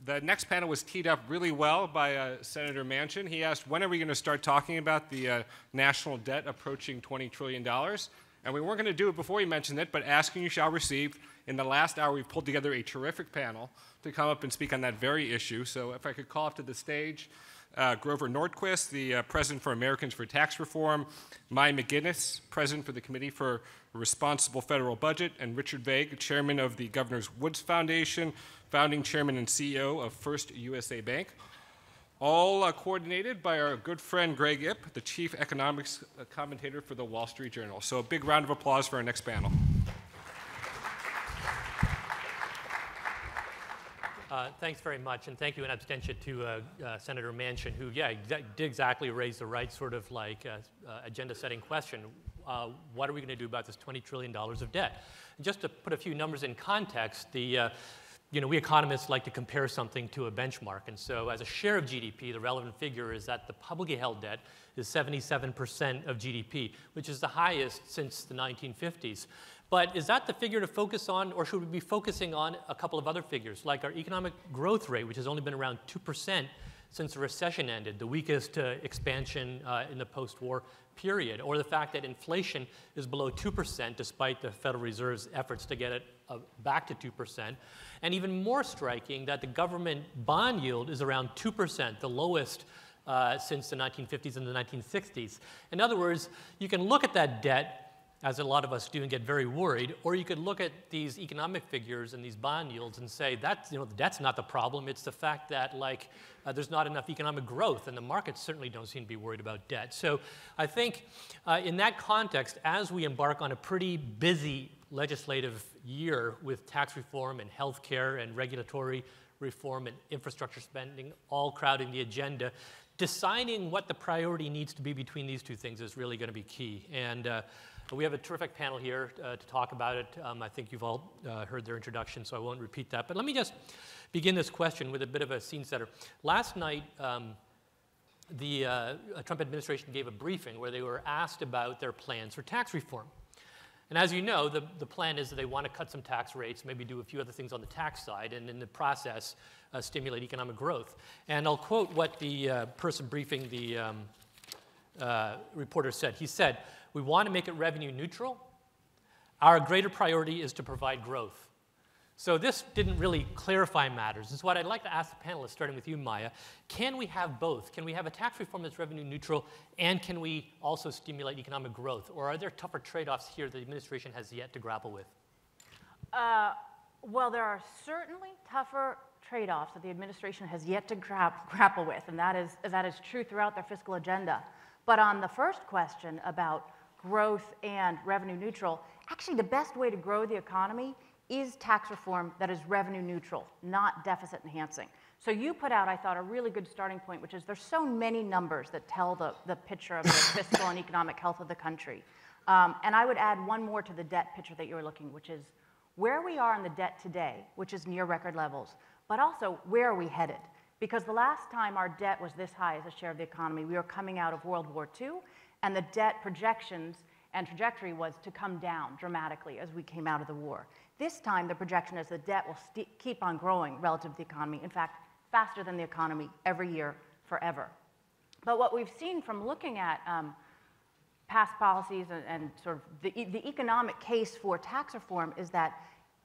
The next panel was teed up really well by Senator Manchin. He asked, when are we going to start talking about the national debt approaching $20 trillion? And we weren't going to do it before he mentioned it, but asking you shall receive. In the last hour, we've pulled together a terrific panel to come up and speak on that very issue. So if I could call up to the stage Grover Norquist, the President for Americans for Tax Reform, MacGuineas, President for the Committee for a Responsible Federal Budget, and Richard Vague, Chairman of the Governor's Woods Foundation, founding Chairman and CEO of First USA Bank. All coordinated by our good friend Greg Ip, the Chief Economics Commentator for the Wall Street Journal. So a big round of applause for our next panel. Thanks very much, and thank you in absentia to Senator Manchin, who, did exactly raise the right sort of like agenda-setting question. What are we going to do about this $20 trillion of debt? And just to put a few numbers in context, we economists like to compare something to a benchmark, and so as a share of GDP, the relevant figure is that the publicly held debt is 77% of GDP, which is the highest since the 1950s. But is that the figure to focus on, or should we be focusing on a couple of other figures, like our economic growth rate, which has only been around 2% since the recession ended, the weakest expansion in the post-war period, or the fact that inflation is below 2% despite the Federal Reserve's efforts to get it back to 2%, and even more striking that the government bond yield is around 2%, the lowest since the 1950s and the 1960s. In other words, you can look at that debt, as a lot of us do, and get very worried, or you could look at these economic figures and these bond yields and say that's, that's not the problem. It's the fact that there's not enough economic growth, and the markets certainly don't seem to be worried about debt. So I think in that context, as we embark on a pretty busy legislative year with tax reform and health care and regulatory reform and infrastructure spending all crowding the agenda, deciding what the priority needs to be between these two things is really going to be key. And we have a terrific panel here to talk about it. I think you've all heard their introduction, so I won't repeat that. But let me just begin this question with a bit of a scene setter. Last night, the Trump administration gave a briefing where they were asked about their plans for tax reform. And as you know, the plan is that they want to cut some tax rates, maybe do a few other things on the tax side, and in the process, stimulate economic growth. And I'll quote what the person briefing the reporter said. He said, "We want to make it revenue neutral. Our greater priority is to provide growth." So this didn't really clarify matters. And so what I'd like to ask the panelists, starting with you, Maya, can we have both? Can we have a tax reform that's revenue neutral, and can we also stimulate economic growth? Or are there tougher trade-offs here that the administration has yet to grapple with? Well, there are certainly tougher trade-offs that the administration has yet to grapple with, and that is true throughout their fiscal agenda. But on the first question about growth and revenue neutral, actually the best way to grow the economy is tax reform that is revenue neutral, not deficit enhancing. So you put out, I thought, a really good starting point, which is there's so many numbers that tell the picture of the fiscal and economic health of the country. And I would add one more to the debt picture that you were looking, which is where we are in the debt today, which is near record levels, but also where are we headed? Because the last time our debt was this high as a share of the economy, we were coming out of World War II, and the debt projections and trajectory was to come down dramatically as we came out of the war. This time, the projection is the debt will keep on growing relative to the economy, in fact, faster than the economy every year, forever. But what we've seen from looking at past policies and sort of the economic case for tax reform is that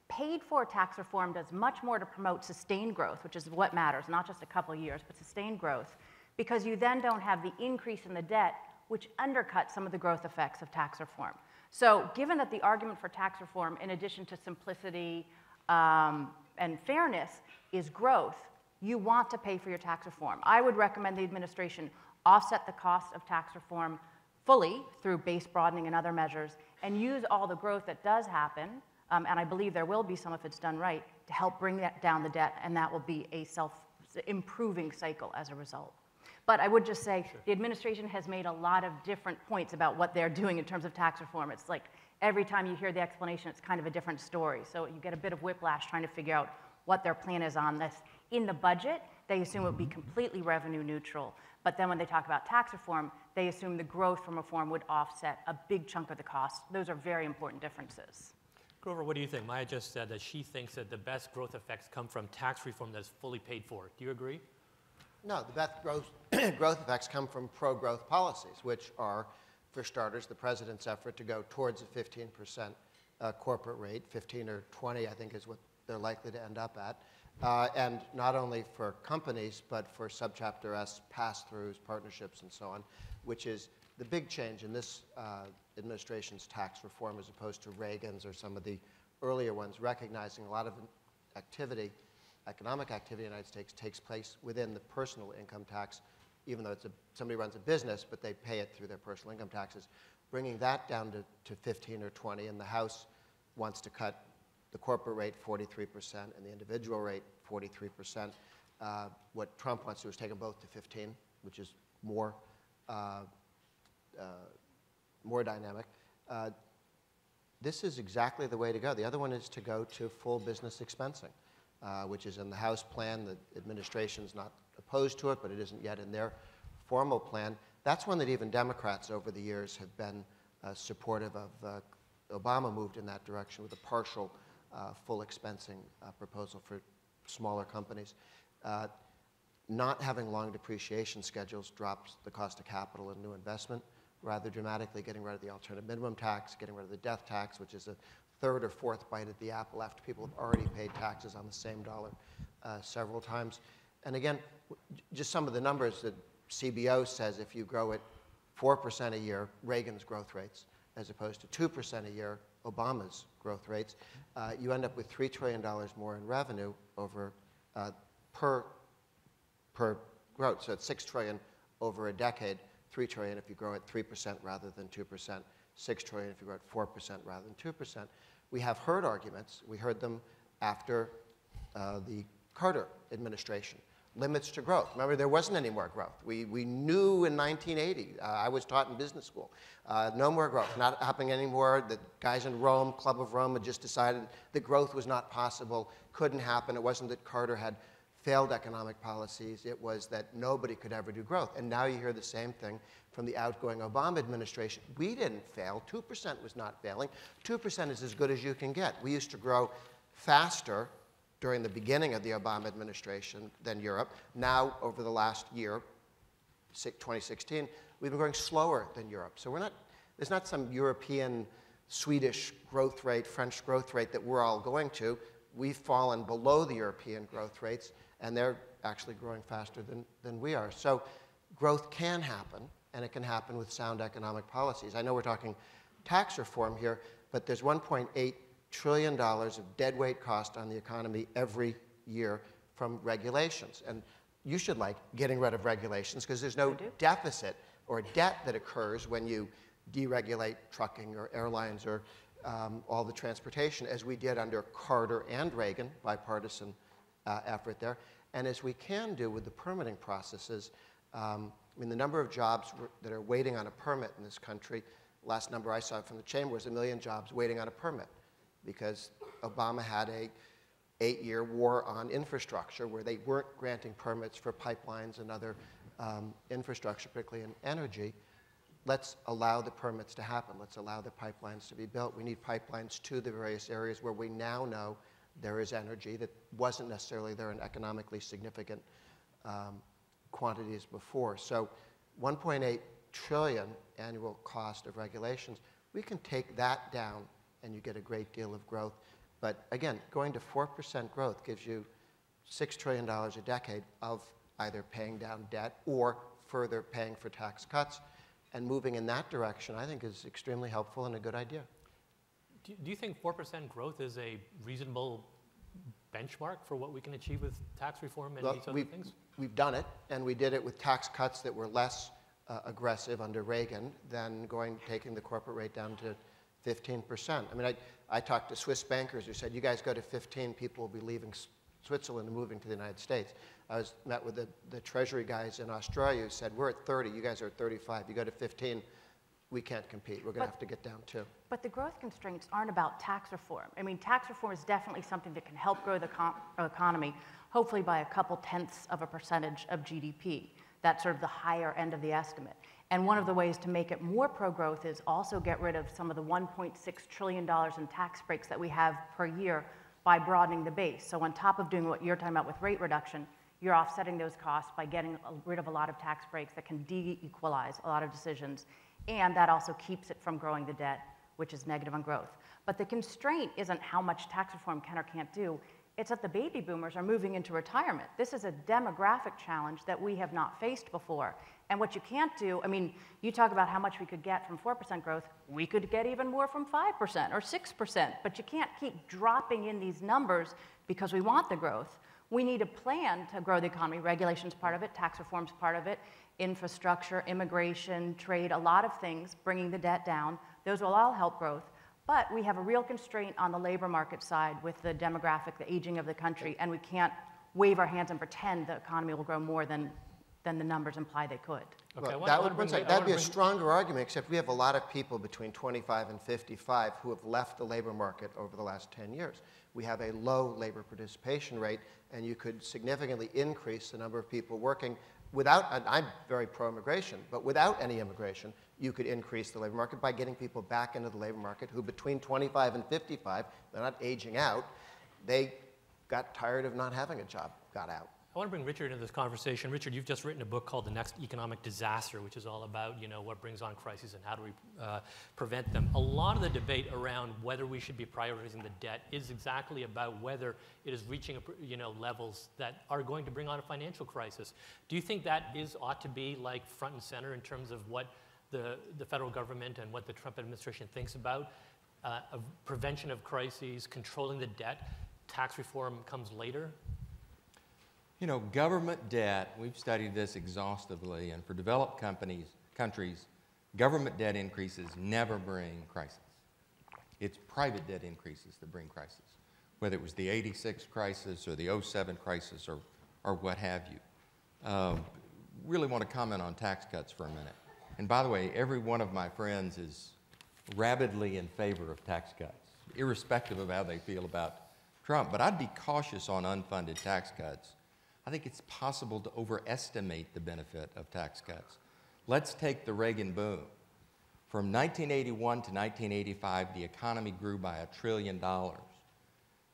paid-for tax reform does much more to promote sustained growth, which is what matters, not just a couple of years, but sustained growth, because you then don't have the increase in the debt, which undercuts some of the growth effects of tax reform. So given that the argument for tax reform, in addition to simplicity and fairness, is growth, you want to pay for your tax reform. I would recommend the administration offset the cost of tax reform fully through base broadening and other measures, and use all the growth that does happen, and I believe there will be some if it's done right, to help bring down the debt, and that will be a self-improving cycle as a result. But I would just say the administration has made a lot of different points about what they're doing in terms of tax reform. It's like every time you hear the explanation, it's kind of a different story. So you get a bit of whiplash trying to figure out what their plan is on this. In the budget, they assume it would be completely revenue neutral. But then when they talk about tax reform, they assume the growth from reform would offset a big chunk of the cost. Those are very important differences. Grover, what do you think? Maya just said that she thinks that the best growth effects come from tax reform that's fully paid for. Do you agree? No, the best growth effects come from pro-growth policies, which are, for starters, the president's effort to go towards a 15% corporate rate. 15 or 20, I think, is what they're likely to end up at. And not only for companies, but for Subchapter S pass-throughs, partnerships, and so on, which is the big change in this administration's tax reform as opposed to Reagan's or some of the earlier ones, recognizing a lot of activity, economic activity in the United States takes place within the personal income tax, even though somebody runs a business, but they pay it through their personal income taxes, bringing that down to 15 or 20, and the House wants to cut the corporate rate 43% and the individual rate 43%. What Trump wants to do is take them both to 15, which is more dynamic. This is exactly the way to go. The other one is to go to full business expensing, which is in the House plan. The administration's not opposed to it, but it isn't yet in their formal plan. That's one that even Democrats over the years have been supportive of. Obama moved in that direction with a partial full expensing proposal for smaller companies. Not having long depreciation schedules drops the cost of capital and new investment rather dramatically, getting rid of the alternative minimum tax, getting rid of the death tax, which is a third or fourth bite at the apple after people have already paid taxes on the same dollar several times. And again, just some of the numbers that CBO says if you grow at 4% a year, Reagan's growth rates, as opposed to 2% a year, Obama's growth rates, you end up with $3 trillion more in revenue over per growth. So it's $6 trillion over a decade, $3 trillion if you grow at 3% rather than 2%, $6 trillion if you grow at 4% rather than 2%. We have heard arguments. We heard them after the Carter administration. Limits to growth. Remember, there wasn't any more growth. We knew in 1980, I was taught in business school, no more growth, not happening anymore. The guys in Rome, Club of Rome, had just decided that growth was not possible, couldn't happen. It wasn't that Carter had failed economic policies. It was that nobody could ever do growth. And now you hear the same thing from the outgoing Obama administration. We didn't fail. 2% was not failing. 2% is as good as you can get. We used to grow faster during the beginning of the Obama administration than Europe. Now, over the last year, 2016, we've been growing slower than Europe. So there's not some European, Swedish growth rate, French growth rate that we're all going to. We've fallen below the European growth rates, and they're actually growing faster than we are. So growth can happen, and it can happen with sound economic policies. I know we're talking tax reform here, but there's $1.8 trillion of deadweight cost on the economy every year from regulations. And you should like getting rid of regulations because there's no deficit or debt that occurs when you deregulate trucking or airlines or all the transportation, as we did under Carter and Reagan, bipartisan effort there, and as we can do with the permitting processes. I mean, the number of jobs that are waiting on a permit in this country, last number I saw from the chamber was 1 million jobs waiting on a permit, because Obama had a 8-year war on infrastructure where they weren't granting permits for pipelines and other infrastructure, particularly in energy. Let's allow the permits to happen. Let's allow the pipelines to be built. We need pipelines to the various areas where we now know there is energy that wasn't necessarily there in economically significant quantities before. So 1.8 trillion annual cost of regulations, we can take that down and you get a great deal of growth. But again, going to 4% growth gives you $6 trillion a decade of either paying down debt or further paying for tax cuts. And moving in that direction, I think, is extremely helpful and a good idea. Do you think 4% growth is a reasonable benchmark for what we can achieve with tax reform and these other things? We've done it, and we did it with tax cuts that were less aggressive under Reagan than taking the corporate rate down to 15%. I mean, I talked to Swiss bankers who said, you guys go to 15, people will be leaving Switzerland and moving to the United States. I met with the Treasury guys in Australia who said, we're at 30, you guys are at 35. You go to 15, we can't compete. We're going to have to get down too. But the growth constraints aren't about tax reform. I mean, tax reform is definitely something that can help grow the economy, hopefully by a couple tenths of a percentage of GDP. That's sort of the higher end of the estimate. And one of the ways to make it more pro-growth is also get rid of some of the $1.6 trillion in tax breaks that we have per year by broadening the base. So on top of doing what you're talking about with rate reduction, you're offsetting those costs by getting rid of a lot of tax breaks that can de-equalize a lot of decisions. And that also keeps it from growing the debt, which is negative on growth. But the constraint isn't how much tax reform can or can't do. It's that the baby boomers are moving into retirement. This is a demographic challenge that we have not faced before. And what you can't do, I mean, you talk about how much we could get from 4% growth. We could get even more from 5% or 6%. But you can't keep dropping in these numbers because we want the growth. We need a plan to grow the economy. Regulation's part of it, tax reform's part of it, infrastructure, immigration, trade, a lot of things, bringing the debt down. Those will all help growth. But we have a real constraint on the labor market side with the demographic, the aging of the country, and we can't wave our hands and pretend the economy will grow more than the numbers imply they could. Okay, well, that'd be a stronger argument, except we have a lot of people between 25 and 55 who have left the labor market over the last 10 years. We have a low labor participation rate, and you could significantly increase the number of people working without, and I'm very pro-immigration, but without any immigration, you could increase the labor market by getting people back into the labor market who between 25 and 55, they're not aging out, they got tired of not having a job, got out. I want to bring Richard into this conversation. Richard, you've just written a book called The Next Economic Disaster, which is all about, what brings on crises and how do we prevent them. A lot of the debate around whether we should be prioritizing the debt is exactly about whether it is reaching, levels that are going to bring on a financial crisis. Do you think that ought to be like front and center in terms of what the federal government and what the Trump administration thinks about prevention of crises, controlling the debt? Tax reform comes later? Government debt, we've studied this exhaustively, and for developed countries, government debt increases never bring crisis. It's private debt increases that bring crisis, whether it was the '86 crisis or the '07 crisis or what have you. Really want to comment on tax cuts for a minute. And by the way, every one of my friends is rabidly in favor of tax cuts, irrespective of how they feel about Trump. But I'd be cautious on unfunded tax cuts. I think it's possible to overestimate the benefit of tax cuts. Let's take the Reagan boom. From 1981 to 1985, the economy grew by $1 trillion.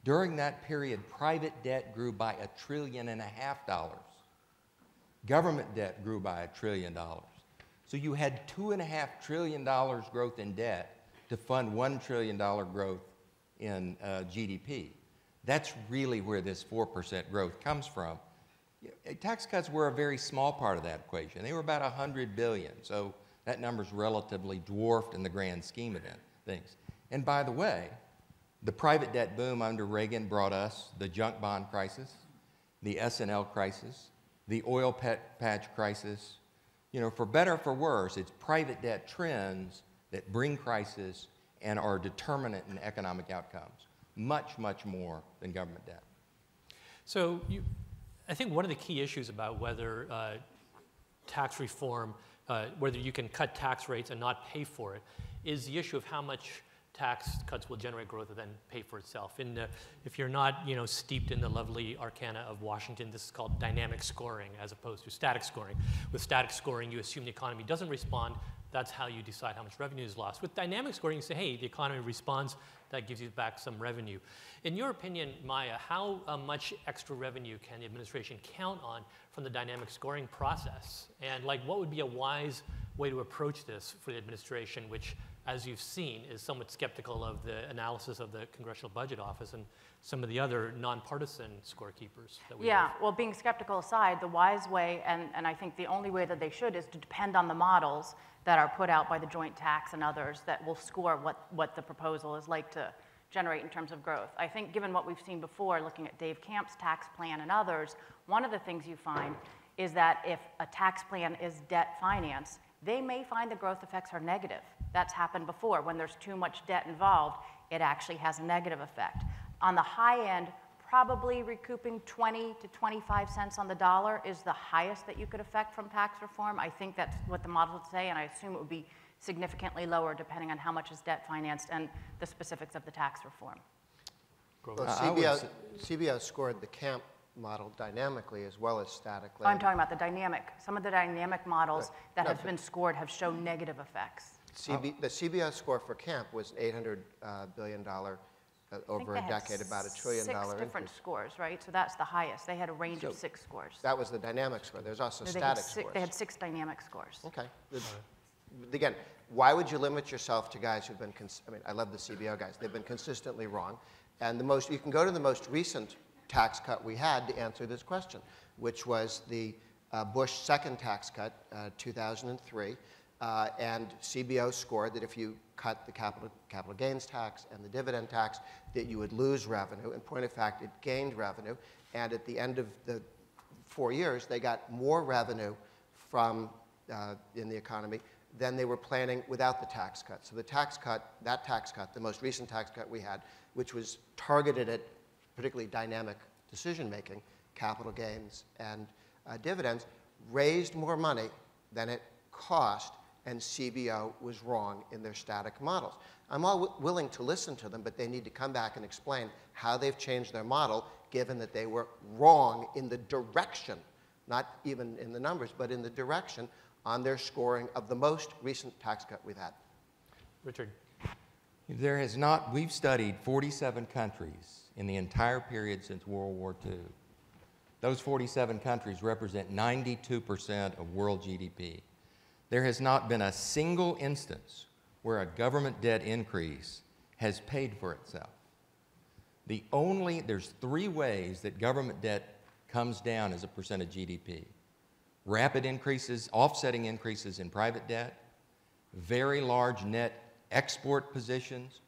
During that period, private debt grew by $1.5 trillion. Government debt grew by $1 trillion. So you had $2.5 trillion growth in debt to fund $1 trillion growth in GDP. That's really where this 4% growth comes from. Tax cuts were a very small part of that equation. They were about $100 billion, so that number's relatively dwarfed in the grand scheme of things. And by the way, the private debt boom under Reagan brought us the junk bond crisis, the S&L crisis, the oil patch crisis. For better or for worse, it's private debt trends that bring crisis and are determinant in economic outcomes, much, much more than government debt. So I think one of the key issues about whether tax reform, whether you can cut tax rates and not pay for it, is the issue of how much tax cuts will generate growth and then pay for itself. If you're not steeped in the lovely arcana of Washington, this is called dynamic scoring as opposed to static scoring. With static scoring, you assume the economy doesn't respond. That's how you decide how much revenue is lost. With dynamic scoring, you say, hey, the economy responds. That gives you back some revenue. In your opinion, Maya, how much extra revenue can the administration count on from the dynamic scoring process? And what would be a wise way to approach this for the administration, which, as you've seen, is somewhat skeptical of the analysis of the Congressional Budget Office and some of the other nonpartisan scorekeepers that we have? Well, being skeptical aside, the wise way, and I think the only way that they should, is to depend on the models that are put out by the Joint Tax and others that will score what the proposal is like to generate in terms of growth. I think given what we've seen before, looking at Dave Camp's tax plan and others, one of the things you find is that if a tax plan is debt finance, they may find the growth effects are negative. That's happened before. When there's too much debt involved, it actually has a negative effect. On the high end, probably recouping 20 to 25 cents on the dollar is the highest that you could affect from tax reform. I think that's what the models would say, and I assume it would be significantly lower depending on how much is debt financed and the specifics of the tax reform. Well, CBO scored the Camp modeled dynamically as well as statically. I'm talking about the dynamic. Some of the dynamic models Right. that No, have but- been scored have shown negative effects. The CBO score for camp was an $800 billion over a decade, about $1 trillion 6 different increase. scores, right? So that's the highest. They had a range of So- 6 scores. That was the dynamic score. There's also No, they had static six- scores. They had 6 dynamic scores. Okay. Again, why would you limit yourself to guys who've been, I mean, I love the CBO guys. They've been consistently wrong. And you can go to the most recent tax cut we had to answer this question, which was the Bush second tax cut, 2003. And CBO scored that if you cut the capital gains tax and the dividend tax, that you would lose revenue. In point of fact, it gained revenue. And at the end of the 4 years, they got more revenue from in the economy than they were planning without the tax cut. So the tax cut, the most recent tax cut we had, which was targeted at particularly dynamic decision-making, capital gains and dividends, raised more money than it cost, and CBO was wrong in their static models. I'm all willing to listen to them, but they need to come back and explain how they've changed their model, given that they were wrong in the direction, not even in the numbers, but in the direction on their scoring of the most recent tax cut we've had. Richard. There has not, we've studied 47 countries in the entire period since World War II. Those 47 countries represent 92% of world GDP. There has not been a single instance where a government debt increase has paid for itself. There's 3 ways that government debt comes down as a percent of GDP. Rapid increases, offsetting increases in private debt, very large net export positions,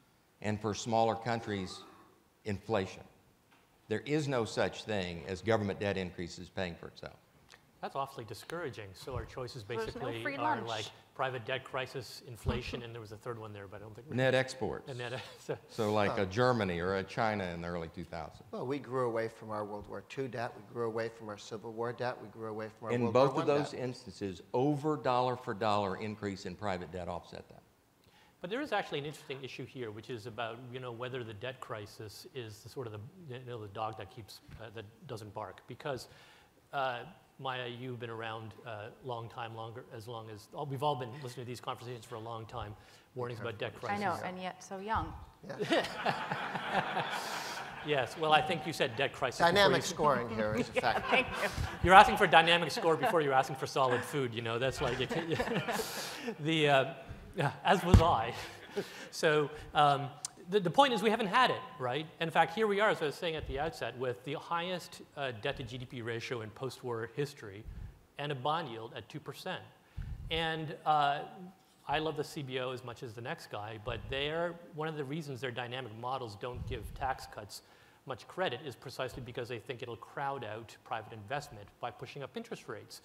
and for smaller countries, inflation. There is no such thing as government debt increases paying for itself. That's awfully discouraging. So our choices there's no basically free are lunch. like private debt crisis, inflation, and there was a third one there, but I don't think. Net exports. And that, So like a Germany or a China in the early 2000s. Well, we grew away from our World War II debt. We grew away from our Civil War debt. We grew away from our In World both War of I those debt. instances, over dollar for dollar increase in private debt offset that. but there is actually an interesting issue here, which is about whether the debt crisis is the sort of the dog that keeps that doesn't bark. Because Maya, you've been around a long time, we've all been listening to these conversations for a long time. Warnings about debt I crisis. know, and yet so young. Yes. Well, I think you said debt crisis. before Dynamic you- scoring here is a fact. Thank you. You're asking for dynamic score before you're asking for solid food. That's like as was I. So the point is we haven't had it, right? In fact, here we are, as I was saying at the outset, with the highest debt to GDP ratio in post-war history, and a bond yield at 2%. And I love the CBO as much as the next guy, but one of the reasons their dynamic models don't give tax cuts much credit is precisely because they think it'll crowd out private investment by pushing up interest rates.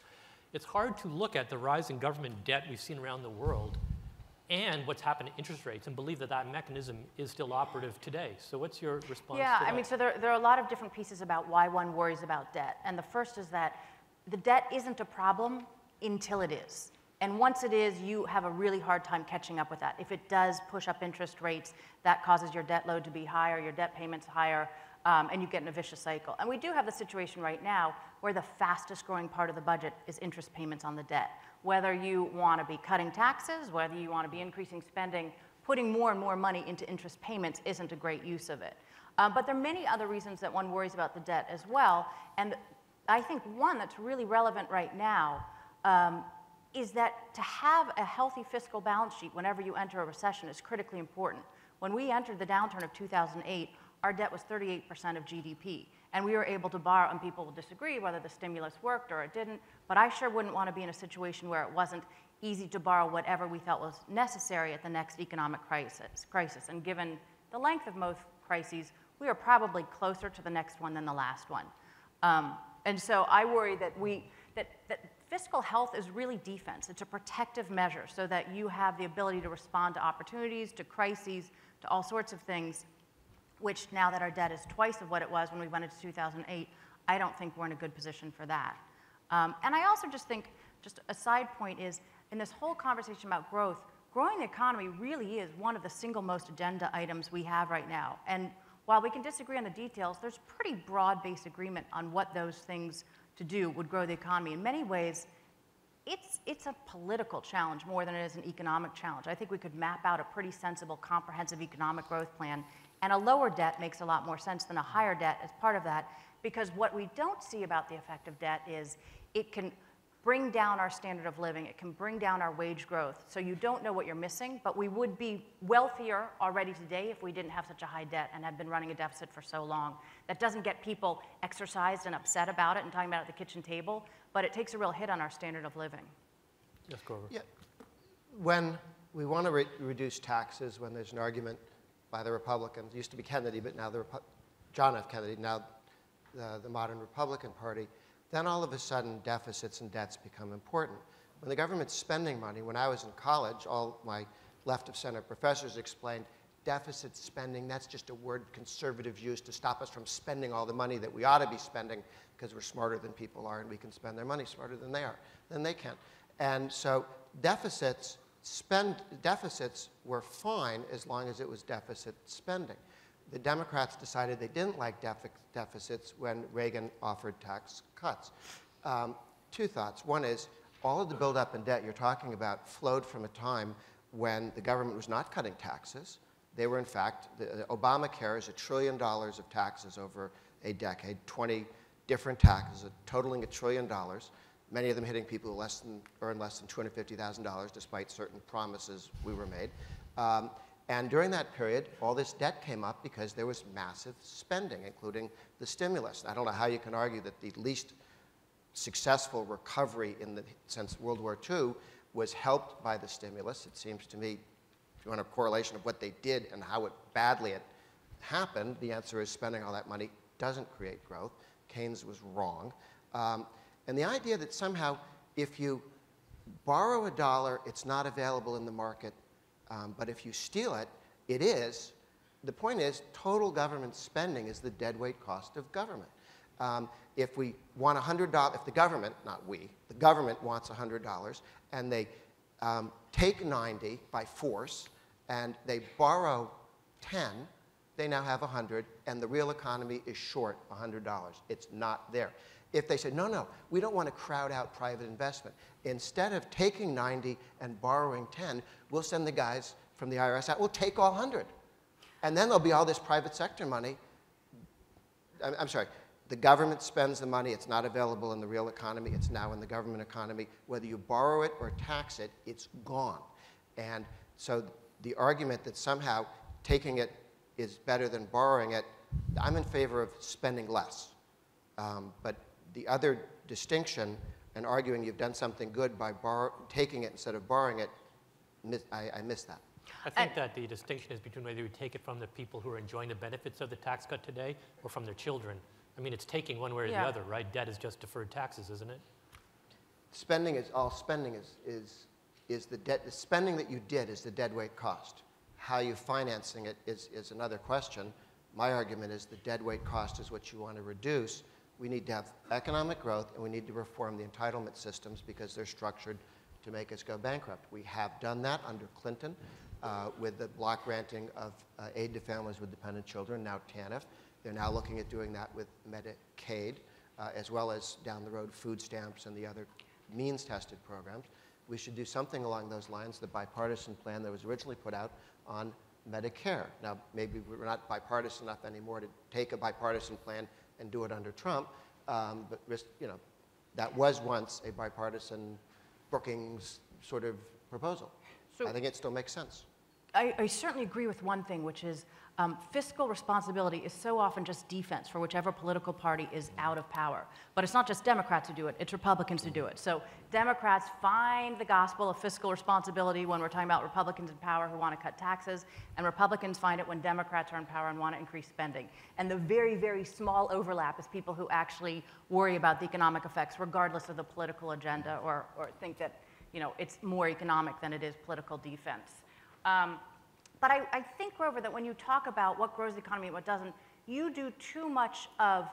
It's hard to look at the rise in government debt we've seen around the world and what's happened to interest rates and believe that that mechanism is still operative today. So what's your response to that? I mean, so there are a lot of different pieces about why one worries about debt. And the first is that the debt isn't a problem until it is. And once it is, you have a really hard time catching up with that. If it does push up interest rates, that causes your debt load to be higher, your debt payments higher, and you get in a vicious cycle. And we do have the situation right now where the fastest growing part of the budget is interest payments on the debt. Whether you want to be cutting taxes, whether you want to be increasing spending, putting more and more money into interest payments isn't a great use of it. But there are many other reasons that one worries about the debt as well. And I think one that's really relevant right now is that to have a healthy fiscal balance sheet whenever you enter a recession is critically important. When we entered the downturn of 2008, our debt was 38% of GDP. And we were able to borrow, and people will disagree whether the stimulus worked or it didn't, but I sure wouldn't want to be in a situation where it wasn't easy to borrow whatever we felt was necessary at the next economic crisis. And given the length of most crises, we are probably closer to the next one than the last one. And so I worry that that fiscal health is really defense. It's a protective measure so that you have the ability to respond to opportunities, to crises, to all sorts of things, which now that our debt is twice of what it was when we went into 2008, I don't think we're in a good position for that. And I also just think, just a side point is, in this whole conversation about growth, growing the economy really is one of the single most agenda items we have right now. And while we can disagree on the details, there's pretty broad-based agreement on what those things to do would grow the economy. In many ways, it's a political challenge more than it is an economic challenge. I think we could map out a pretty sensible, comprehensive economic growth plan, and a lower debt makes a lot more sense than a higher debt as part of that, because what we don't see about the effect of debt is it can bring down our standard of living, it can bring down our wage growth. So you don't know what you're missing, but we would be wealthier already today if we didn't have such a high debt and had been running a deficit for so long. That doesn't get people exercised and upset about it and talking about it at the kitchen table, but it takes a real hit on our standard of living. Yes, Grover. Yeah. When we want to reduce taxes, when there's an argument by the Republicans, it used to be Kennedy, but now John F. Kennedy, now the modern Republican Party, then all of a sudden deficits and debts become important. When the government's spending money, when I was in college, all my left of center professors explained deficit spending, that's just a word conservatives use to stop us from spending all the money that we ought to be spending because we're smarter than people are and we can spend their money smarter than they are, than they can. And so deficits were fine as long as it was deficit spending. The Democrats decided they didn't like deficits when Reagan offered tax cuts. Two thoughts. One is, all of the buildup in debt you're talking about flowed from a time when the government was not cutting taxes. They were, in fact, Obamacare is $1 trillion of taxes over a decade, 20 different taxes, totaling $1 trillion, many of them hitting people who earn less than $250,000, despite certain promises we were made. And during that period, all this debt came up because there was massive spending, including the stimulus. I don't know how you can argue that the least successful recovery since World War II was helped by the stimulus. It seems to me, if you want a correlation of what they did and how badly it happened, the answer is spending all that money doesn't create growth. Keynes was wrong. And the idea that somehow if you borrow $1, it's not available in the market, but if you steal it, it is. The point is, total government spending is the deadweight cost of government. If we want $100, if the government, not we, the government wants $100, and they take 90 by force, and they borrow 10, they now have 100, and the real economy is short $100. It's not there. If they say, no, no, we don't want to crowd out private investment. Instead of taking 90 and borrowing 10, we'll send the guys from the IRS out. We'll take all 100. And then there'll be all this private sector money. I'm sorry. The government spends the money. It's not available in the real economy. It's now in the government economy. Whether you borrow it or tax it, it's gone. And so the argument that somehow taking it is better than borrowing it, I'm in favor of spending less. But the other distinction and arguing you've done something good by taking it instead of borrowing it, I miss that. I think that the distinction is between whether you take it from the people who are enjoying the benefits of the tax cut today or from their children. I mean, it's taking one way or the other, right? Debt is just deferred taxes, isn't it? Spending is all spending is the debt. The spending that you did is the deadweight cost. How you financing it is another question. My argument is the deadweight cost is what you want to reduce. We need to have economic growth, and we need to reform the entitlement systems because they're structured to make us go bankrupt. We have done that under Clinton with the block granting of aid to families with dependent children, now TANF. They're now looking at doing that with Medicaid, as well as down the road food stamps and the other means-tested programs. We should do something along those lines, the bipartisan plan that was originally put out on Medicare. Now, maybe we're not bipartisan enough anymore to take a bipartisan plan and do it under Trump, but you know, that was once a bipartisan Brookings sort of proposal. So I think it still makes sense. I certainly agree with one thing, which is fiscal responsibility is so often just defense for whichever political party is out of power. But it's not just Democrats who do it, it's Republicans who do it. So Democrats find the gospel of fiscal responsibility when we're talking about Republicans in power who want to cut taxes, and Republicans find it when Democrats are in power and want to increase spending. And the very, very small overlap is people who actually worry about the economic effects regardless of the political agenda or think that, you know, it's more economic than it is political defense. But I think, Grover, that when you talk about what grows the economy and what doesn't, you do too much of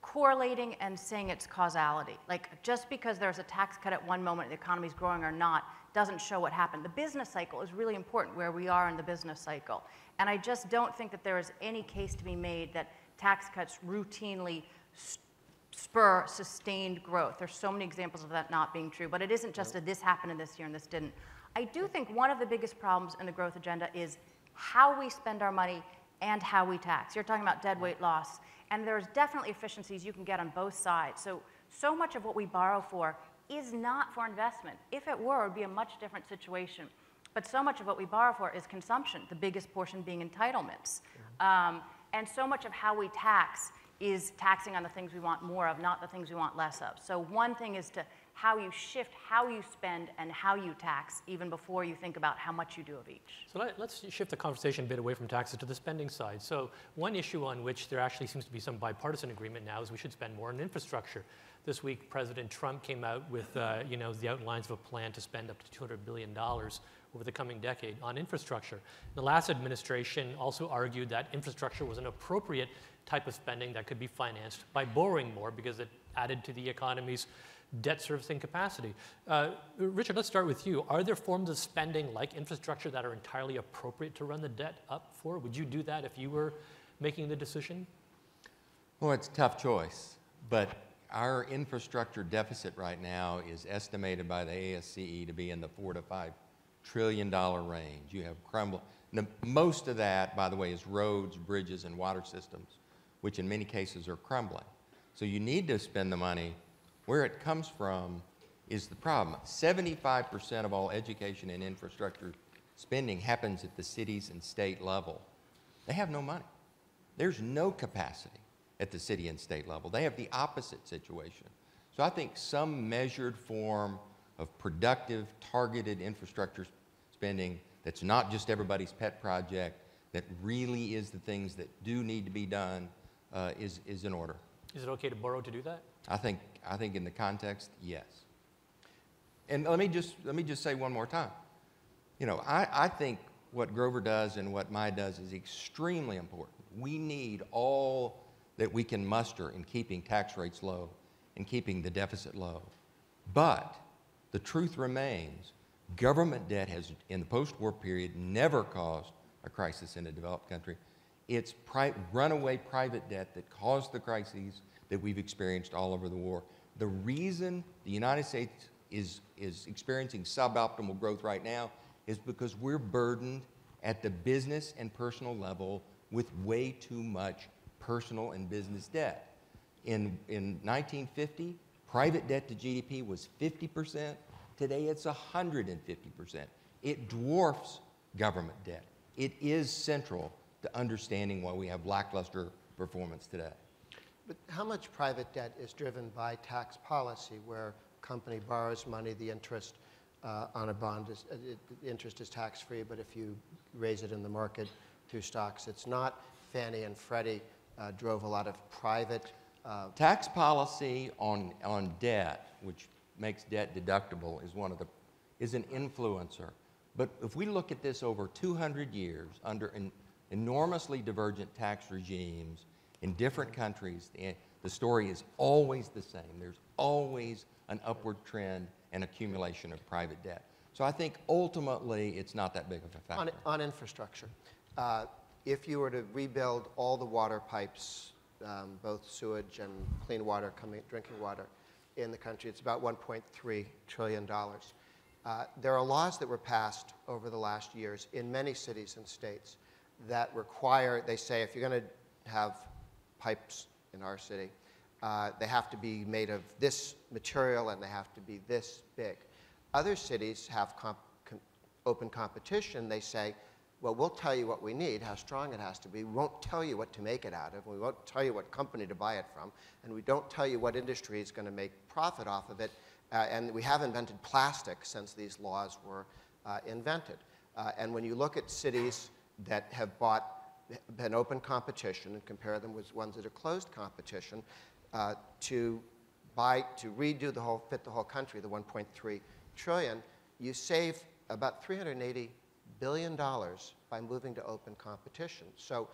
correlating and saying it's causality. Like, just because there's a tax cut at one moment, the economy's growing or not, doesn't show what happened. The business cycle is really important, where we are in the business cycle. And I just don't think that there is any case to be made that tax cuts routinely spur sustained growth. There's so many examples of that not being true, but it isn't just that this happened in this year and this didn't. I do think one of the biggest problems in the growth agenda is how we spend our money and how we tax. You're talking about deadweight loss, and there's definitely efficiencies you can get on both sides. So much of what we borrow for is not for investment. If it were, it would be a much different situation. But so much of what we borrow for is consumption, the biggest portion being entitlements. And so much of how we tax is taxing on the things we want more of, not the things we want less of. So one thing is to how you shift, how you spend, and how you tax, even before you think about how much you do of each. So let's shift the conversation a bit away from taxes to the spending side. So one issue on which there actually seems to be some bipartisan agreement now is we should spend more on infrastructure. This week, President Trump came out with the outlines of a plan to spend up to $200 billion over the coming decade on infrastructure. The last administration also argued that infrastructure was an appropriate type of spending that could be financed by borrowing more because it added to the economy's debt servicing capacity. Richard, let's start with you. Are there forms of spending like infrastructure that are entirely appropriate to run the debt up for? Would you do that if you were making the decision? Well, it's a tough choice, but our infrastructure deficit right now is estimated by the ASCE to be in the $4 to $5 trillion range. You have crumble. Most of that, by the way, is roads, bridges, and water systems, which in many cases are crumbling. So you need to spend the money. Where it comes from is the problem. 75% of all education and infrastructure spending happens at the cities and state level. They have no money. There's no capacity at the city and state level. They have the opposite situation. So I think some measured form of productive, targeted infrastructure spending that's not just everybody's pet project, that really is the things that do need to be done, is in order. Is it okay to borrow to do that? I think in the context, yes. And let me just say one more time. You know, I think what Grover does and what MI does is extremely important. We need all that we can muster in keeping tax rates low and keeping the deficit low. But the truth remains, government debt has, in the post-war period, never caused a crisis in a developed country. It's runaway private debt that caused the crises that we've experienced all over the war. The reason the United States is experiencing suboptimal growth right now is because we're burdened at the business and personal level with way too much personal and business debt. In 1950, private debt to GDP was 50%. Today it's 150%. It dwarfs government debt. It is central to understanding why we have lackluster performance today. But how much private debt is driven by tax policy, where a company borrows money, the interest on a bond is, the interest is tax-free, but if you raise it in the market through stocks, it's not? Fannie and Freddie drove a lot of private. Tax policy on debt, which makes debt deductible, is an influencer. But if we look at this over 200 years under enormously divergent tax regimes in different countries, the story is always the same. There's always an upward trend and accumulation of private debt. So I think ultimately it's not that big of a factor. On infrastructure, if you were to rebuild all the water pipes, both sewage and clean water, drinking water in the country, it's about $1.3 trillion. There are laws that were passed over the last years in many cities and states that require, they say, if you're going to have pipes in our city, they have to be made of this material and they have to be this big. Other cities have open competition. They say, well, we'll tell you what we need, how strong it has to be. We won't tell you what to make it out of. We won't tell you what company to buy it from. And we don't tell you what industry is going to make profit off of it. And we have invented plastic since these laws were invented. And when you look at cities that have been open competition and compare them with ones that are closed competition, to redo the whole, fit the whole country, the 1.3 trillion, you save about $380 billion by moving to open competition. So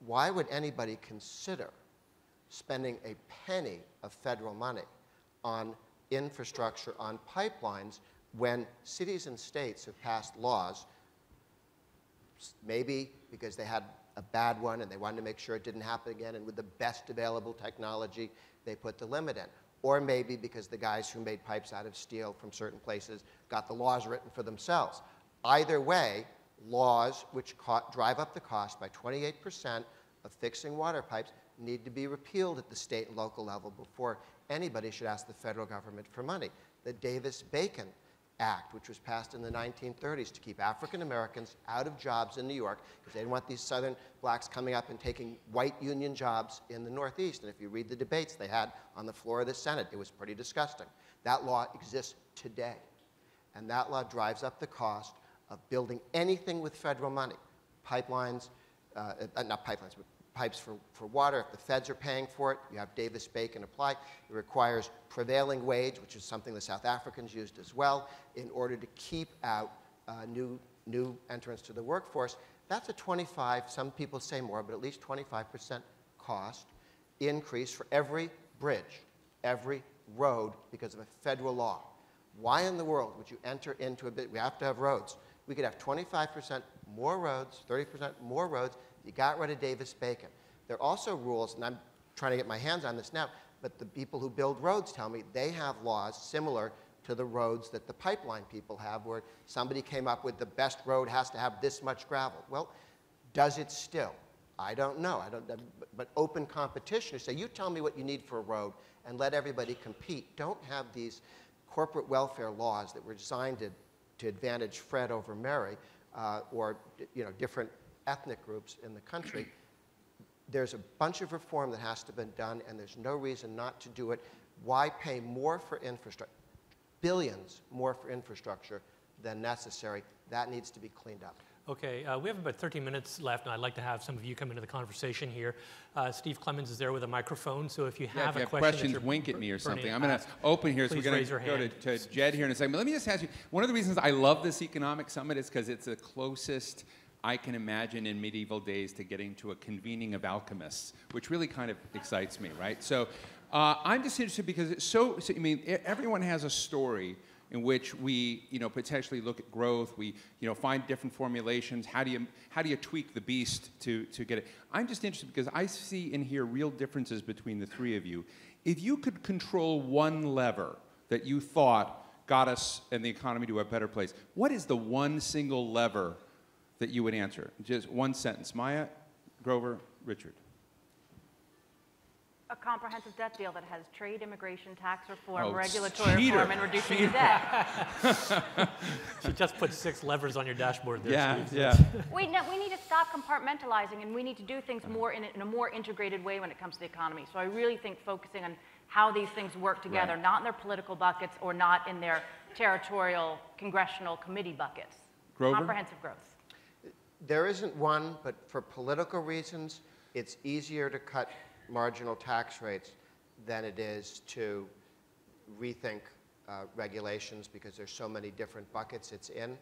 why would anybody consider spending a penny of federal money on infrastructure, on pipelines, when cities and states have passed laws, maybe because they had a bad one and they wanted to make sure it didn't happen again, and with the best available technology, they put the limit in. Or maybe because the guys who made pipes out of steel from certain places got the laws written for themselves. Either way, laws which drive up the cost by 28% of fixing water pipes need to be repealed at the state and local level before anybody should ask the federal government for money. The Davis-Bacon Act, which was passed in the 1930s to keep African Americans out of jobs in New York, because they didn't want these Southern blacks coming up and taking white union jobs in the Northeast. And if you read the debates they had on the floor of the Senate, it was pretty disgusting. That law exists today. And that law drives up the cost of building anything with federal money. Pipelines, not pipelines, but pipes for water. If the feds are paying for it, you have Davis-Bacon apply. It requires prevailing wage, which is something the South Africans used as well, in order to keep out new entrants to the workforce. That's a 25, some people say more, but at least 25% cost increase for every bridge, every road, because of a federal law. Why in the world would you enter into a bit? We have to have roads. We could have 25% more roads, 30% more roads. You got rid of Davis-Bacon. There are also rules, and I'm trying to get my hands on this now, but the people who build roads tell me they have laws similar to the roads that the pipeline people have, where somebody came up with the best road has to have this much gravel. Well, does it still? I don't know. But open competition, you say, you tell me what you need for a road and let everybody compete. Don't have these corporate welfare laws that were designed to advantage Fred over Mary, or different ethnic groups in the country. There's a bunch of reform that has to be done, and there's no reason not to do it. Why pay more for infrastructure, billions more for infrastructure than necessary? That needs to be cleaned up. Okay, we have about 13 minutes left, and I'd like to have some of you come into the conversation here. Steve Clemens is there with a microphone, so if you have a question, questions, wink at me or something. I'm going to open here, so we're going to go to Jed here in a second. But let me just ask you, one of the reasons I love this economic summit is because it's the closest I can imagine in medieval days to getting to a convening of alchemists, which really kind of excites me, right? So I'm just interested because it's so I mean, everyone has a story in which we, potentially look at growth. We, find different formulations. How do you tweak the beast to get it? I'm just interested because I see and hear real differences between the three of you. If you could control one lever that you thought got us and the economy to a better place, what is the one single lever that you would answer? Just one sentence. Maya, Grover, Richard. A comprehensive debt deal that has trade, immigration, tax reform, Oh, regulatory cheater. reform, and reducing the debt. She just put 6 levers on your dashboard there, Yeah, Steve. yeah. We need to stop compartmentalizing, and we need to do things more in a more integrated way when it comes to the economy. So I really think focusing on how these things work together, Right. not in their political buckets or not in their territorial congressional committee buckets. Grover? Comprehensive growth. There isn't one, but for political reasons, it's easier to cut marginal tax rates than it is to rethink regulations because there's so many different buckets it's in.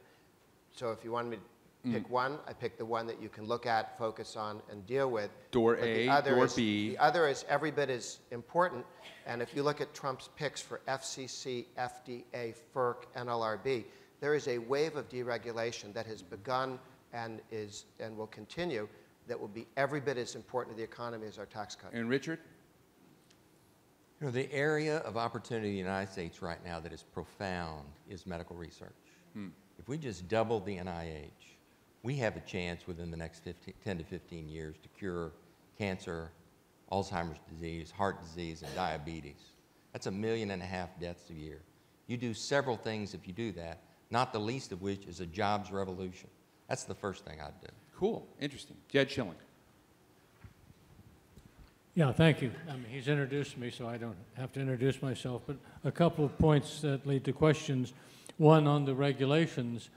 So if you wanted me to pick one, I pick the one that you can look at, focus on, and deal with. Door But A, the other door is, B. The other is every bit as important. And if you look at Trump's picks for FCC, FDA, FERC, NLRB, there is a wave of deregulation that has begun and will continue that will be every bit as important to the economy as our tax cut. And Richard? The area of opportunity in the United States right now that is profound is medical research. If we just double the NIH, we have a chance within the next 10 to 15 years to cure cancer, Alzheimer's disease, heart disease, and diabetes. That's 1.5 million deaths a year. You do several things if you do that, not the least of which is a jobs revolution. That's the first thing I'd do. Cool. Interesting. Jed Schilling. Yeah, thank you. He's introduced me, so I don't have to introduce myself, but a couple of points that lead to questions. One, on the regulations,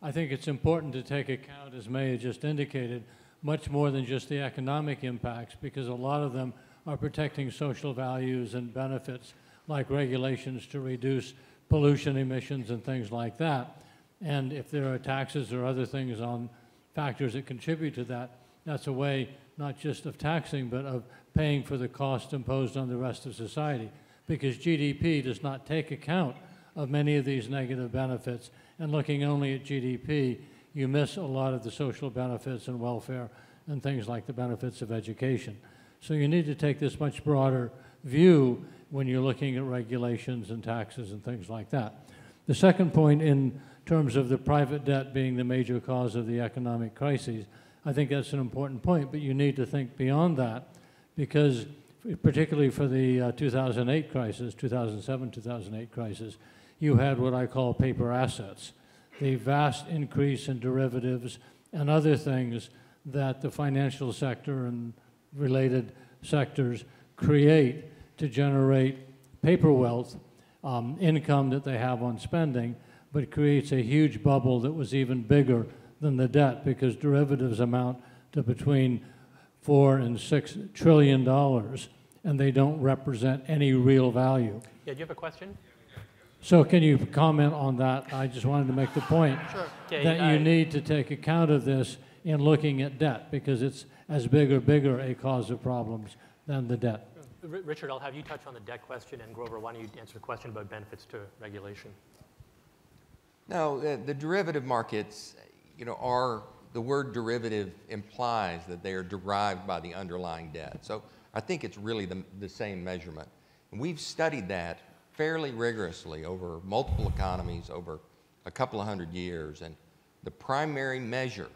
I think it's important to take account, as Maya just indicated, much more than just the economic impacts, because a lot of them are protecting social values and benefits, like regulations to reduce pollution emissions and things like that. And if there are taxes or other things on factors that contribute to that, that's a way not just of taxing, but of paying for the cost imposed on the rest of society. Because GDP does not take account of many of these negative benefits, and looking only at GDP, you miss a lot of the social benefits and welfare and things like the benefits of education. So you need to take this much broader view when you're looking at regulations and taxes and things like that. The second point, in terms of the private debt being the major cause of the economic crises, I think that's an important point, but you need to think beyond that, because particularly for the 2008 crisis, 2007-2008 crisis, you had what I call paper assets, the vast increase in derivatives and other things that the financial sector and related sectors create to generate paper wealth, income that they have on spending, but creates a huge bubble that was even bigger than the debt, because derivatives amount to between $4 and $6 trillion, and they don't represent any real value. Yeah, do you have a question? So can you comment on that? I just wanted to make the point that you need to take account of this in looking at debt, because it's as big or bigger a cause of problems than the debt. Richard, I'll have you touch on the debt question, and Grover, why don't you answer the question about benefits to regulation? No, the derivative markets, are, the word derivative implies that they are derived by the underlying debt. So I think it's really the same measurement. And we've studied that fairly rigorously over multiple economies, over a couple of hundred years. And the primary measure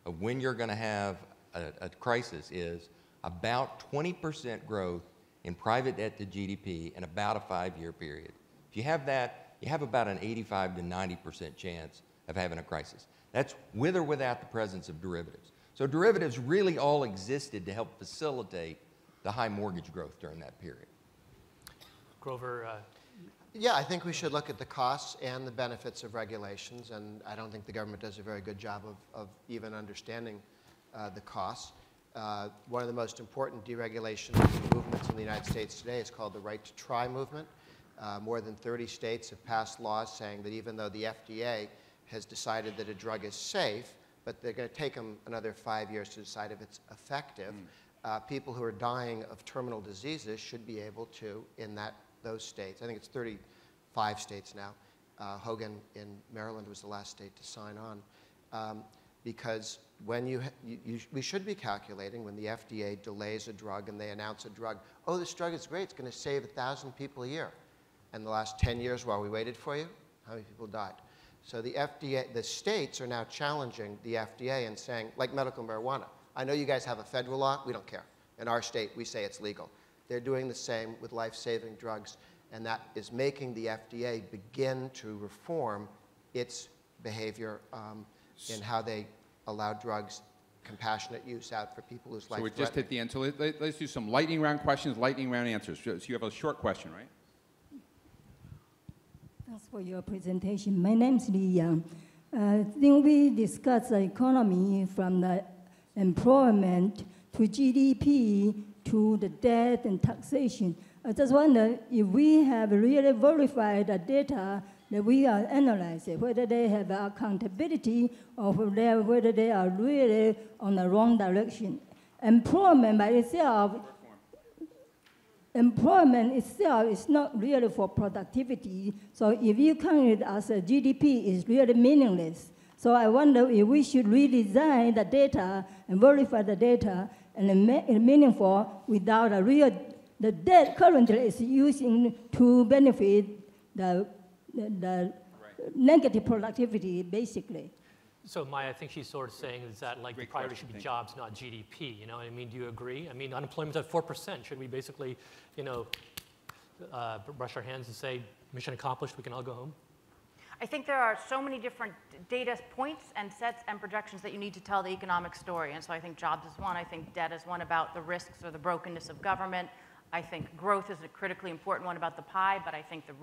of when you're going to have a crisis is about 20% growth in private debt to GDP in about a 5-year period. If you have that, you have about an 85 to 90% chance of having a crisis. That's with or without the presence of derivatives. So derivatives really all existed to help facilitate the high mortgage growth during that period. Grover? Yeah, I think we should look at the costs and the benefits of regulations, and I don't think the government does a very good job of even understanding the costs. One of the most important deregulation movements in the United States today is called the Right to Try movement. More than 30 states have passed laws saying that even though the FDA has decided that a drug is safe, but they're going to take them another 5 years to decide if it's effective, people who are dying of terminal diseases should be able to, in those states, I think it's 35 states now, Hogan in Maryland was the last state to sign on, because when we should be calculating when the FDA delays a drug and they announce a drug, oh, this drug is great, it's going to save 1,000 people a year. And the last 10 years while we waited for you, how many people died? So the FDA, the states are now challenging the FDA and saying, like medical marijuana, I know you guys have a federal law, we don't care. In our state, we say it's legal. They're doing the same with life-saving drugs, and that is making the FDA begin to reform its behavior in how they allow drugs, compassionate use out for people whose life. So we just hit the end. So let's do some lightning round questions, lightning round answers. So you have a short question, right? Thanks for your presentation. My name is Li Yang. Then we discussed the economy from the employment to GDP to the debt and taxation. I just wonder if we have really verified the data that we are analyzing, whether they have accountability or whether they are really on the wrong direction. Employment by itself, is not really for productivity. So if you count it as a GDP, it's really meaningless. So I wonder if we should redesign the data and verify the data and make it meaningful without a real, the debt currently is using to benefit the negative productivity, basically. So Maya, I think she's sort of saying is that like the priority should be jobs, not GDP. You know what I mean? Do you agree? I mean, unemployment's at 4%. Should we basically, brush our hands and say, mission accomplished, we can all go home? I think there are so many different data points and sets and projections that you need to tell the economic story. And so I think jobs is one. I think debt is one about the risks or the brokenness of government. I think growth is a critically important one about the pie, but I think the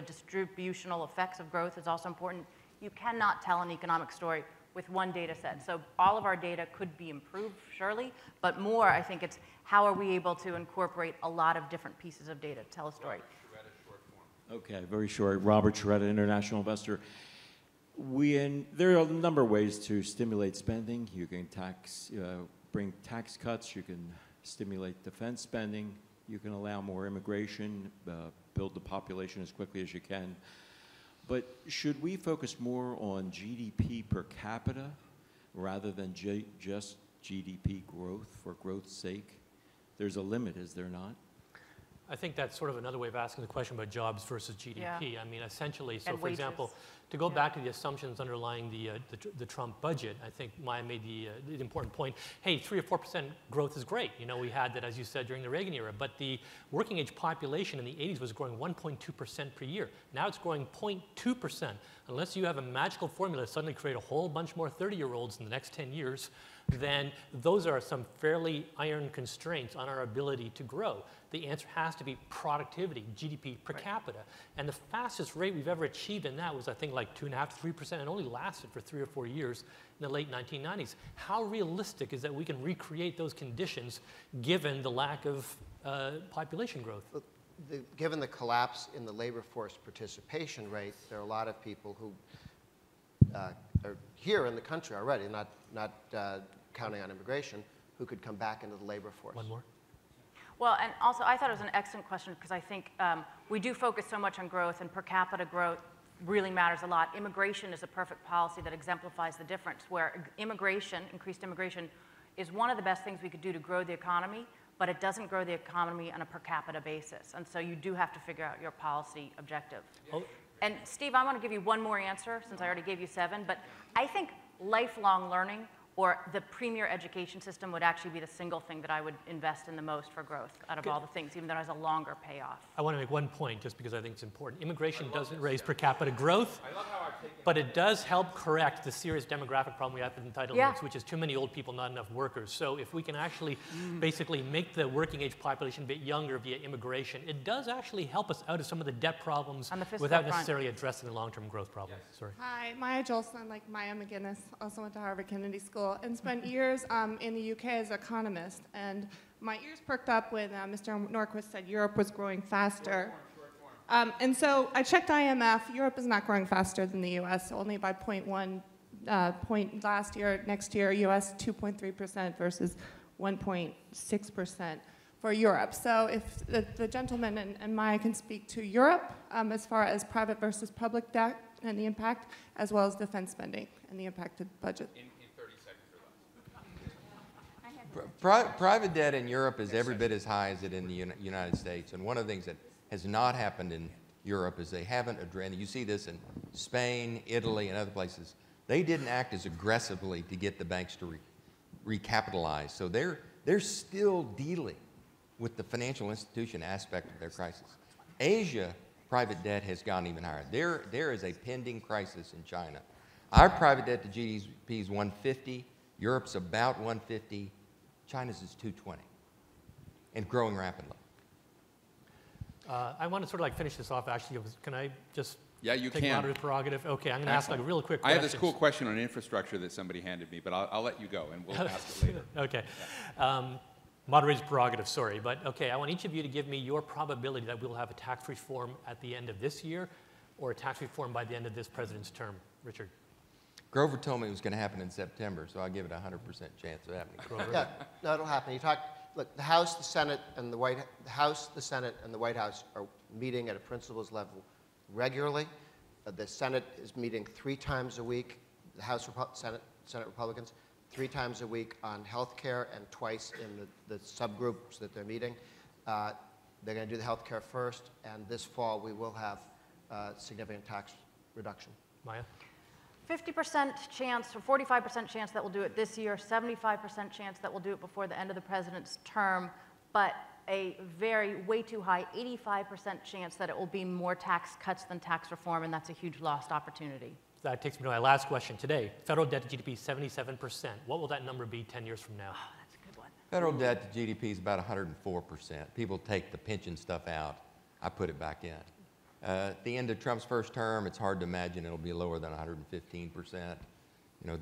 distributional effects of growth is also important. You cannot tell an economic story with one data set. So all of our data could be improved, surely, but more, I think it's how are we able to incorporate a lot of different pieces of data to tell a story. Okay, very short. Robert Sheretta, international investor. There are a number of ways to stimulate spending. You can tax bring tax cuts, you can stimulate defense spending, you can allow more immigration, build the population as quickly as you can. But should we focus more on GDP per capita rather than just GDP growth for growth's sake? There's a limit, is there not? I think that's sort of another way of asking the question about jobs versus GDP. Yeah. I mean, essentially, so And for example, to go back to the assumptions underlying the Trump budget, I think Maya made the important point, hey, 3 or 4% growth is great. You know, we had that, as you said, during the Reagan era, but the working age population in the 80s was growing 1.2% per year. Now it's growing 0.2%. Unless you have a magical formula to suddenly create a whole bunch more 30-year-olds in the next 10 years, then those are some fairly iron constraints on our ability to grow. The answer has to be productivity, GDP per capita. And the fastest rate we've ever achieved in that was, I think, like 2.5 to 3%, and only lasted for 3 or 4 years in the late 1990s. How realistic is that we can recreate those conditions given the lack of population growth? Given the collapse in the labor force participation rate, there are a lot of people who are here in the country already, not counting on immigration, who could come back into the labor force. One more. Well, and also I thought it was an excellent question because I think we do focus so much on growth, and per capita growth really matters a lot. Immigration is a perfect policy that exemplifies the difference, where immigration, increased immigration, is one of the best things we could do to grow the economy, but it doesn't grow the economy on a per capita basis. And so you do have to figure out your policy objective. Oh. And Steve, I want to give you one more answer since I already gave you 7, but I think lifelong learning or the premier education system would actually be the single thing that I would invest in the most for growth out of all the things, even though it has a longer payoff. I want to make one point just because I think it's important. Immigration doesn't raise per capita growth, but it does help correct the serious demographic problem we have with entitlements, which is too many old people, not enough workers. So if we can actually basically make the working age population a bit younger via immigration, it does actually help us out of some of the debt problems without necessarily addressing the long-term growth problem. Sorry. Hi, Maya Jolson, like Maya MacGuineas, also went to Harvard Kennedy School and spent years in the UK as an economist. And my ears perked up when Mr. Norquist said Europe was growing faster. And so I checked IMF. Europe is not growing faster than the US, only by 0.1 point last year. Next year, US 2.3% versus 1.6% for Europe. So if the gentleman and Maya can speak to Europe as far as private versus public debt and the impact, as well as defense spending and the impacted budget. In 30 seconds or less. Private debt in Europe is every bit as high as it in the United States. And one of the things that has not happened in Europe is they haven't addressed, you see this in Spain, Italy, and other places, they didn't act as aggressively to get the banks to recapitalize. So they're still dealing with the financial institution aspect of their crisis. Asia, private debt has gone even higher. There is a pending crisis in China. Our private debt to GDP is 150, Europe's about 150, China's is 220, and growing rapidly. I want to sort of like finish this off, actually. Can I just take moderator's prerogative? Okay, I'm going to ask like a real quick I question. have this cool question on infrastructure that somebody handed me, but I'll let you go, and we'll ask it later. Okay. Moderator's prerogative, sorry. But okay, I want each of you to give me your probability that we'll have a tax reform at the end of this year or a tax reform by the end of this president's term. Richard. Grover told me it was going to happen in September, so I'll give it a 100% chance of happening. Grover. Yeah, no, it'll happen. Look, the House, the Senate, and the White House are meeting at a principals level regularly. The Senate is meeting 3 times a week. The House Senate Republicans 3 times a week on health care and twice in the subgroups that they're meeting. They're going to do the health care first, and this fall we will have significant tax reduction. Maya? 50% chance or 45% chance that we'll do it this year, 75% chance that we'll do it before the end of the president's term, but a way too high 85% chance that it will be more tax cuts than tax reform, and that's a huge lost opportunity. That takes me to my last question today. Federal debt to GDP, 77%. What will that number be 10 years from now? Oh, that's a good one. Federal debt to GDP is about 104%. People take the pension stuff out. I put it back in. At the end of Trump's first term, it's hard to imagine it'll be lower than 115%. You know,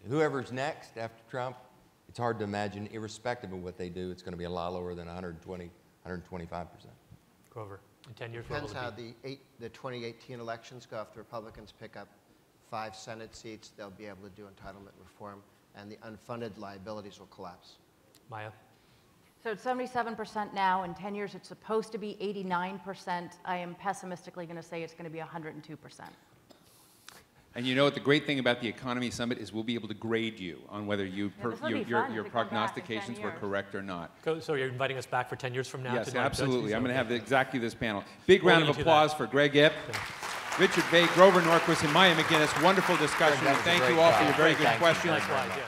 whoever's next after Trump, it's hard to imagine, irrespective of what they do, it's going to be a lot lower than 120, 125%. Grover, in 10 years, Depends how the 2018 elections go. If the Republicans pick up 5 Senate seats, they'll be able to do entitlement reform. and the unfunded liabilities will collapse. Maya? So it's 77% now. In 10 years, it's supposed to be 89%. I am pessimistically going to say it's going to be 102%. And you know what the great thing about the Economy Summit is we'll be able to grade you on whether your prognostications were correct or not. So you're inviting us back for 10 years from now? Yes, to absolutely. I'm going to have exactly this panel. Big round of applause for Greg Ip, Richard Bay, Grover Norquist, and Maya MacGuineas. Wonderful discussion. Thank you all for your very good questions. Likewise, yeah.